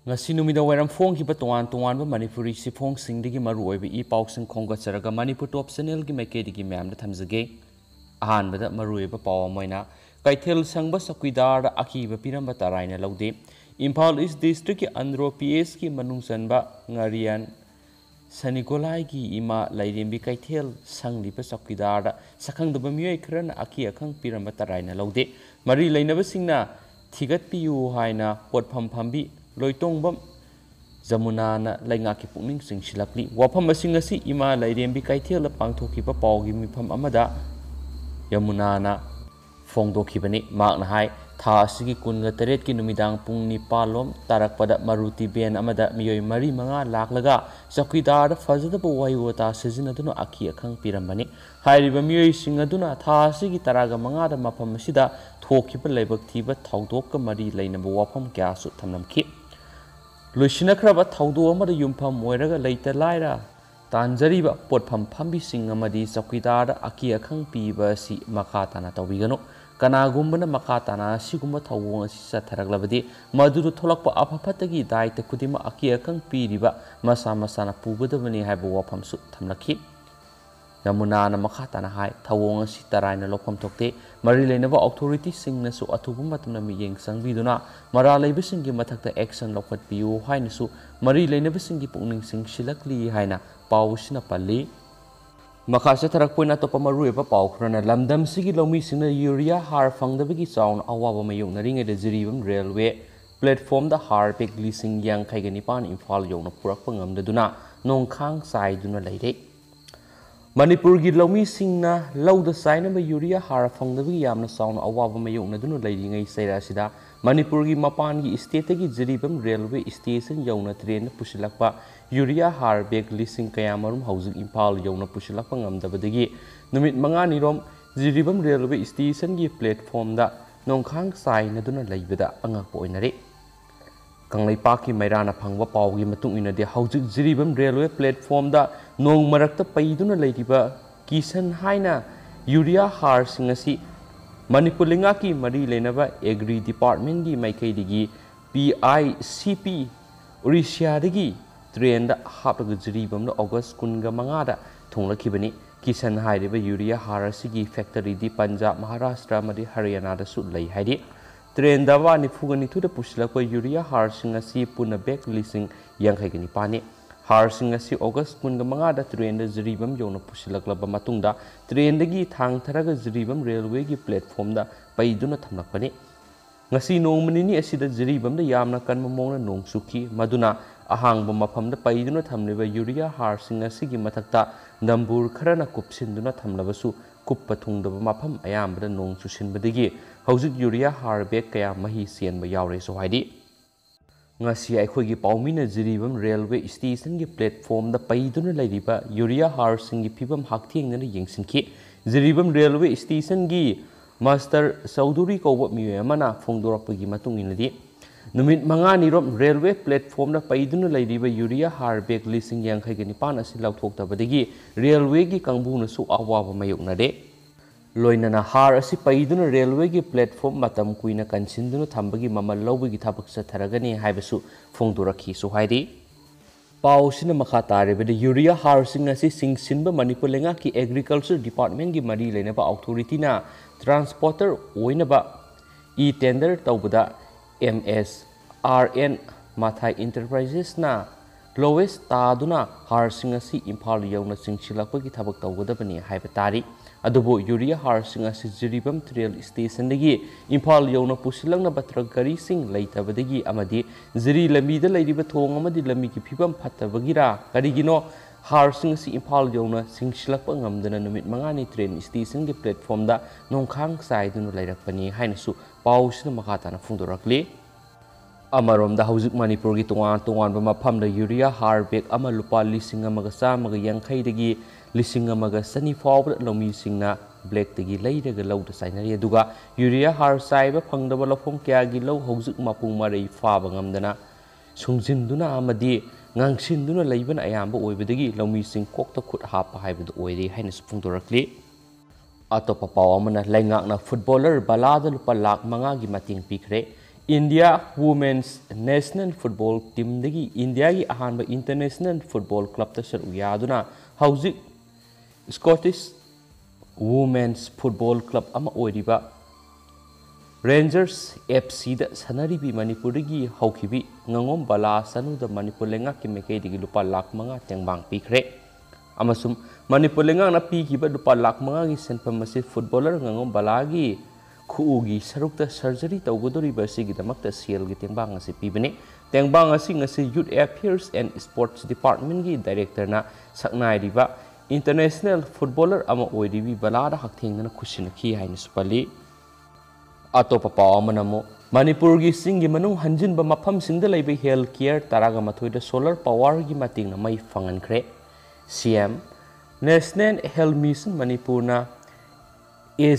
ngasi numida wairam phong ki batuan tuan ba manipuri si phong sing digi maru oi bi pau sing khongga charaga manipur top channel gi maike digi mem da thamjage ahan bada maru oi ba paw moina kaithel sangba sakwidar aki ba piram ba taraina laude Imphal East District ki Andro PS ki manung sanba ngarian Sanikolai ki ima lairembi kaithel sangli ba sakwidar sakhang da bamioi khran aki akhang piram ba taraina laude mari lainaba singna thigat piu haina potpham phambi loitong Jamuna na lainga ki pukning sing silakli wafam asing asi ima lairembi kaithel pangthoki pa pawgi mifam amada Yamuna na fongdoki bani mak na hai tha asigi kunga teret ki numidang pung ni palom tarak pada maruti ben amada miyoi mari manga laklaga sakwidar fazada bo waiwata sejina duna aki akhang pirambani hairiba miyoi singa duna tha asigi taraga manga da mafam asida thoki pa laibak thiba thaudok ka mari lainaba wafam kya su thamnamki Lushinakraba Taudu Amada Yumpam Moiraga later Lyra Tanjariba Potpam Pambi Sing Amadi Sakwidar Aki Akang Piba si Makatana Tawigano Kanagumbana Makatana Siguma Tawong Sataraglavadi Maduru Tolakpa Apapatagi Daita Kudima Aki Akang Piriba Masa Masana Pubadavani Habu Wapam Sut Tamlaki Yamuna Makatana Hai Tawong Sitarina Lopam Tokte Marilenava authority sing nasu atubumbatna miyeng sangviduna maralai bisingi mathakta action lokat piu hainasu marilena bisingi pungning sing silakli haina pawsina palli makasa tarak poina to pamaru eba pawkrana lamdam sigi lomi singna urea har fangdabigi chaun awaba mayung naringe de jiribam railway platform da har pek lising yang khaigani pan imphal yongna purak pangamdaduna nongkhang sai duna leire Manipur gi lomi singna lauda sainaba urea har fangdabi yamna sauna awaba mayokna dunu leiringai saira sida Manipur gi mapan gi state gi jiribam railway station yawna train pusilakpa urea har bag lising kayamarum haujik Imphal yawna pusilakpa ngamdabadagi numit manga nirom jiribam railway station gi platform da nongkhang saina duna leibada angakpa oinare Kanglaipak ki Mairana Phangwa Pawgi matung ina de haujik jiribam railway platform da nong marakta paiduna leiriba kisan haina urea har singasi Manipulinga ki mari lenaba agri department gi maikai digi PICP Orissa digi train da hapga jiribam da August kunga mangada thonglakibani kisan hairiba urea har sigi factory di Punjab Maharashtra mari Haryana da su lei haidi Train dawa ni fugani tu da pusilakwa urea har singasi puna bek lising yang khaigani pani har singasi August kunga manga da train da jiribam yona pusilaklaba matungda train dagi thang tharaga jiribam railway gi platform da paiduna thamlakpani ngasi nongmani ni asida jiribam da yamna kanma mongna nong suki maduna ahangba mafam da paiduna thamliba urea har singasi gi mathakta nambur kharana kupsinduna thamlabasu kuppa thungdaba mafam ayambada nong susinbadagi Haujik urea har bag kaya mahi sienba yaure so haidi ngasi aikhoi paumina jiribam railway station gi platform da paiduna lairiba urea har singi pibam haktheng na yengsinki jiribam railway station gi master Sauduri kawba miwemana phongdorakpagi matung inadi numit manga nirom railway platform da paiduna lairiba urea har bag lising yang khaigani pan asi lauthoktabadagi railway gi kangbuna su awaba mayoknade Loinana har asi paiduna railway gi platform matam kuina kansinduna thambagi mamal lawbagi thabak satharagani haibasu phongdorakhi so haidi pausina makha taribada urea har sing asi singsinba Manipur lenga ki agriculture department gi mari lenaba authority na transporter oinaba tender tawbada MSRN Mathai Enterprises na lowest taduna har sing asi Imphal yawna singsilakpagi thabak tawgadabani haibatari Adubo urea har sing asi jiribam trail station dagi Imphal yawna pusilangna batra gari sing leitabadagi amadi jiri lamida leiriba thong amadi lami ki phibam phattabagira karigino har sing asi Imphal yawna singsilakpa ngamdana numit mangani train station gi platform da nongkhang saiduna leirakpani hainasu pausina makatana phungdorakli Amarom da haujik Manipur gi tungan mafam da urea har bag ama lupa lising amaga chamaga yankhai dagi lising amaga sani fawba lomi singna black dagi leiraga lauda sainari aduga urea har saiba phangdaba lafom kya gi lau haujik mapung marai faba ngamdana sungjinduna amadi ngangsinduna leibana ayamba oibadagi lomi sing kokta khut hapa haibadu oiri haina phungdorakli atopa paw amana laingakna footballer balada lupa lakh manga gi mating pikre India women's national football team दगी India की अहानब international football club सरुक यादुना हौजिक Scottish women's football club अमा ओरिबा rangers FC दा सनरीबी मणिपुर की हौखिबी ngangom bala sanuda manipur lenga ki mekei digi lupa lakh manga tengbang pikre amasum manipur lenga na pi ki ba lupa lakh manga gi senpam masi footballer ngangom bala gi khuugi sarukta surgery tawgodori ba si gi damakta CL gi tengbang asi pibene tengbang asi ngasi youth affairs and sports department gi director na saknai riba international footballer ama oiribi bala da hakthengna khusin khi hain supali अतोप पाव मनमो मणिपुर की सिंगी मनुंग हंजिन ब मफम सिंगद लैबे health care तरागा मथोइद solar power की मतिंग न मई फंगनख्रे CM national health mission Manipur ना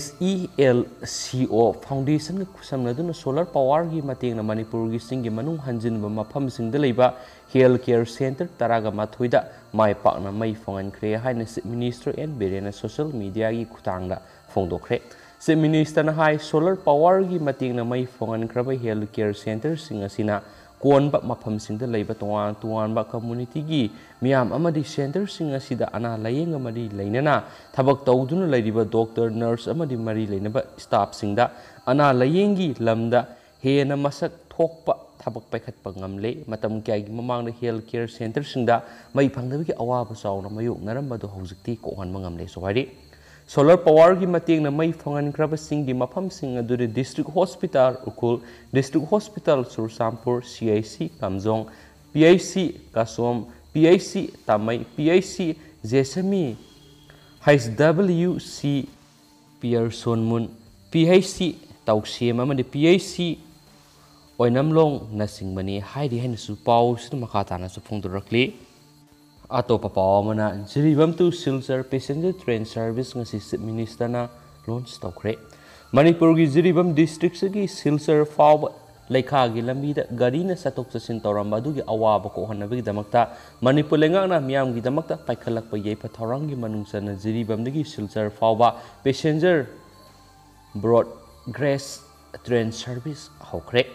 SELCO foundation के खुसमनदुन solar power की मतिंग न मणिपुर की सिंगी मनुंग हंजिन ब मफम सिंगद लैबा हेल्थ केयर सेंटर तरागा मथोइद माय पाकना मई फंगनख्रे हाइन मिनिस्टर एन बेरेना सोशल मीडिया की खुतांगदा फोंदोख्रे से मिनिस्टर हाई सोलर पावर की मतिंग मई फोंगनख्रब हेल्थ केयर सेंटर सिंगसिना कोनब मफम सिंगद लैब तोवान तोवानब कम्युनिटी की मियाम अमदि सेंटर सिंगसिदा अना लायेंग अमदि लैनना थबक तौदुन लैरिब डॉक्टर नर्स अमदि मरी लैनब स्टाफ सिंगदा अना लायेंगी लमदा हेना मसक थोकप थबक पैखतप ngamle matam kya gi mamang health care center singda mai phangdabi ki awaba chawna mayuk narambado hojikti ko hanma ngamle so hari solar power की मतेंग न मई फंगनख्रब सिंगी मफम सिंग अदुरे district hospital Ukhrul district hospital सुरसामपुर CIC Kamjong PIC Kasom PIC Tamei PIC Jessami HWC पियरसोनमुन PIC तौसेम अमदि PIC ओइनमलोंग नसिंगमनी हाइदि हाइनसु पाउ सिन मखाताना सु फोंदरखली अतोप पावमना Jiribam to Silchar passenger train service ngasi chief minister na launch tawkhre manipur gi jiribam district gi silchar faw leikha gi lambi da gari na satok chasin toram adu gi awaba ko hanabi damakta manipur lenga na miam gi damakta paikhalak pa yei patharang gi manung sana jiribam gi silchar faw passenger broad grace train service hokre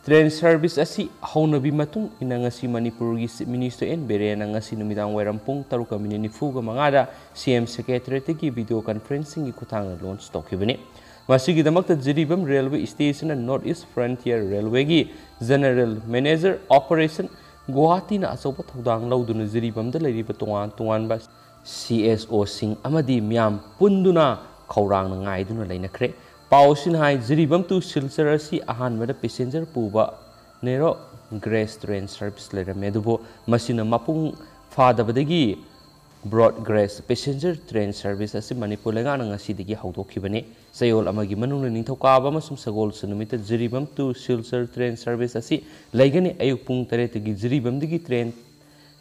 train service असी हौनबी मतुंग इन ngasi Manipur की chief minister N बेरेना ngasi नुमिदांग वैरम पुंग 7:45 CM secretary की वीडियो कॉन्फ्रेंसिंग की खुथांग लॉन्च तौखिबने मसिगी दमकत Jiribam railway station north east frontier railway की जनरल मैनेजर ऑपरेशन गुवाहाटी ना अचौब थौदांग लौदुन जिरीबम द लैरिब तोवान तोवान बा CSO सिंग अमदी म्याम पुंदुना खौरांग ngaiduna लैनख्रे पाउसिन हाई जिरीबम टू सिलचर असी अहानबद पैसेंजर पुबा नेरो ग्रेस ट्रेन सर्विस लेरमे दुबो मसिना मपुंग फादबदगी broad grace passenger train service असी मणिपुर लेगाना ngasiदगी हौदोखिबने सयोल अमगी मनुंग निंथौकाब अमसुम सगोल सनुमित Jiribam to Silchar train service असी लैगने अयुक पुंग 8 दगी जिरीबम दगी ट्रेन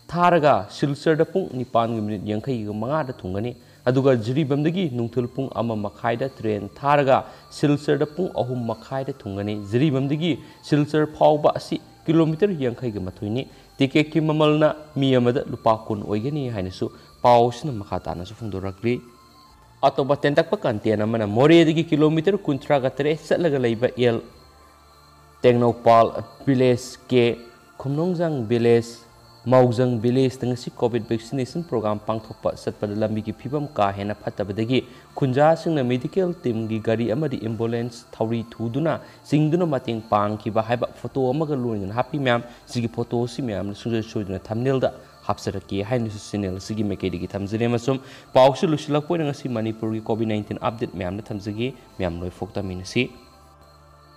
थारगा सिलचर द पुंग 9:50 दा थुंगनी अदुगा जिरीबमदगी नुंथुल पुंग अमा मखाइदा ट्रेन थारगा सिलचर द पुंग 3:30 थुंगनी जिरीबमदगी सिलचर फावबा असि किलोमीटर 50 ग मथुइनी टिकेट की ममलना मी अमदा लुपा 10 ओइगनी हाइनसु पाउसना मखातानासु फुंदोरक्ली अतोबा तेंतकप कंटेन अमना मोरेदगी किलोमीटर 13 चलगा लैबा एल टेक्नोपाल विलेज के खुमनोंजंग विलेज मौजंग विलेज तंगसी कोविड वैक्सीनेशन प्रोग्राम पांगथोप सतपद लंबी की फिबम का हेना फतबदगी खुंजा सिंगना मेडिकल टीम की गाड़ी अमदी एम्बुलेंस थौरी थुदुना सिंगदुना मतेंग पांगखिबा हाइबा फोटो अमगा लोइना हापी मैम सिगी फोटो सि मैम सुजय सुजना थंबनेलदा हापसरकी हाइनसु चैनल सिगी मेकेदिगी थमजरे मसुम पाउसु लुसलकपोय ngasi मणिपुर की कोविड-19 अपडेट मैम थमजगी मैम लोय फोक्ता मिनसी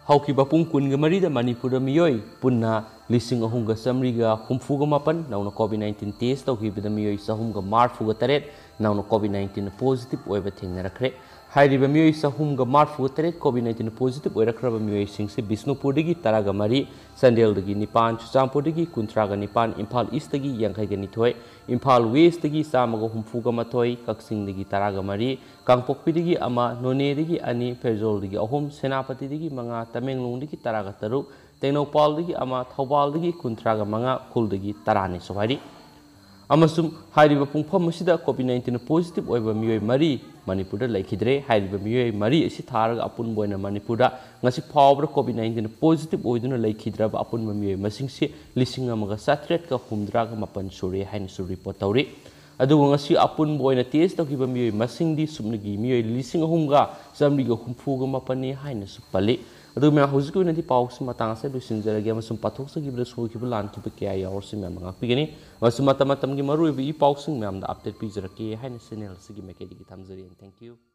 हौखिबा पुंग कुनग मरीदा मणिपुर मियोय पुन्ना 3,350 नौना कोविड-19 टेस्ट तौखिबदा मियोय 3,348 नौना कोविड-19 पॉजिटिव ओइबा थेंगनरखरे हाइरिबा मियोय 3,348 कोविड-19 पॉजिटिव ओइरखरबा मियोय सिंगसे बिष्णुपुरदगी 13 संदेलदगी 9 चुचांपुरदगी 39 इम्फाल ईस्टदगी 52 इम्फाल वेस्टदगी 159 कक्सिंगदगी 13 कांगपोकपीदगी 1 नोनेदगी 2 फेरजोलदगी 3 सेनापतिदगी 5 तमेंगलोंदगी 13 टेक्नोपालदगी 1 थौबालदगी 35 खुलदगी 10 सोहारी अमसुम हाइरिबा पुंगफम असिदा कोविड-19 पॉजिटिव ओइबा मियोय मरी मणिपुर लेखिद्रे हाइरिबा मियोय मरी असि थारगा अपुन बोयना मणिपुर ngasi फावब्र कोविड-19 पॉजिटिव ओइदुना लेखिद्राबा अपुन मियोय मसिंगसे लिसिंग अमगा सात्रेट का हुमद्रागा मपन सुरे हाइनसु रिपोर्ट तौरी अदुगो ngasi अपुन बोयना टेस्ट तौकिबा मियोय मसिंगदी सुमनगी मियोय लिसिंग अहुमगा चामरिगा हुमफुगा मपननि हाइनसु पल्ली अदु मैं हौजिक ओइनादि पाउस मतंग से लुसिंजरगे अमसुम पाथोकसगिबदा सोकिबा लानकिबा क्या यावरसि मैं मंगापिगनि अमसुम मतम मतमगी मरुइबि पाउसिंग मैम अपडेट पीजरके हाइना चैनल सिगी मेकेडिगी थमजरी थैंक यू।